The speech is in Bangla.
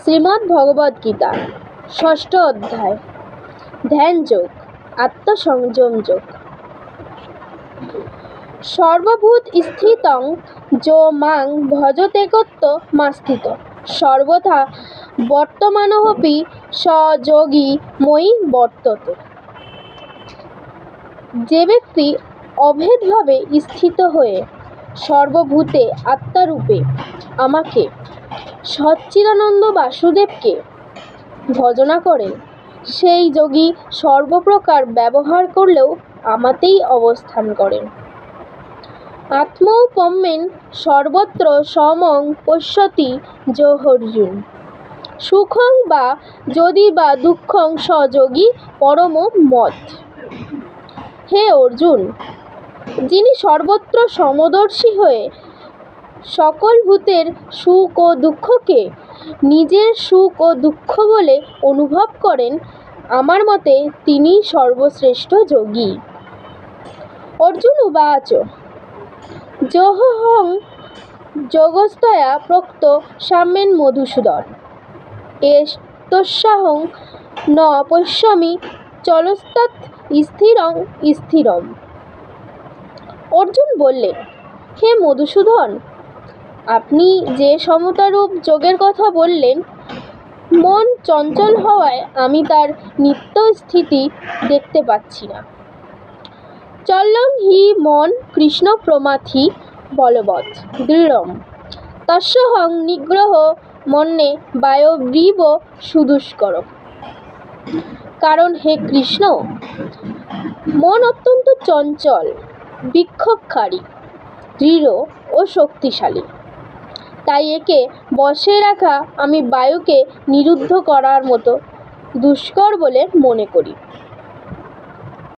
শ্রীমদ্ ভগবদ গীতা ষষ্ঠ অধ্যায় ধ্যান যোগ আত্মসংযম যোগ। সর্বভূত স্থিতং যো মাং ভজতেকত্ব মাস্থিত সর্বথা বর্তমানঃপি স যোগী ময়ি বর্ততে। যে ব্যক্তি অভেদভাবে স্থিত হয়ে সর্বভূতে আত্মারূপে আমাকে সচ্চিদানন্দ বাসুদেবকে ভজনা করেন, সেই যোগী সর্বপ্রকার ব্যবহার করলেও আমাতেই অবস্থান করেন। আত্মৌপম্যেন সর্বত্র সমং পশ্যতি যো অর্জুন সুখং বা যদি বা দুঃখং স যোগী পরম মত। হে অর্জুন, যিনি সর্বত্র সমদর্শী হয়ে সকল ভূতের সুখ ও দুঃখকে নিজের সুখ ও দুঃখ বলে অনুভব করেন, আমার মতে তিনিই সর্বশ্রেষ্ঠ যোগী। অর্জুন উবাচ যোহং যোগস্তয়া প্রোক্ত সাম্যেন মধুসূদন এতস্যাহং ন পশ্যমি চলস্তৎ স্থিরং স্থিরম। অর্জুন বললেন, হে মধুসূদন, আপনি যে সমতারূপ যোগের কথা বললেন, মন চঞ্চল হওয়ায় আমি তার নিত্য স্থিতি দেখতে পাচ্ছি না। চলং হি মন কৃষ্ণ প্রমাথি বলবৎ দৃঢ়ম তস্যহং নিগ্রহ মন্যে বায়ব্রীব সুদুষ্করম। কারণ হে কৃষ্ণ, মন অত্যন্ত চঞ্চল, বিক্ষোভকারী, দৃঢ় ও শক্তিশালী। তাই একে বশে রাখা আমি বায়ুকে নিরুদ্ধ করার মতো দুষ্কর বলে মনে করি।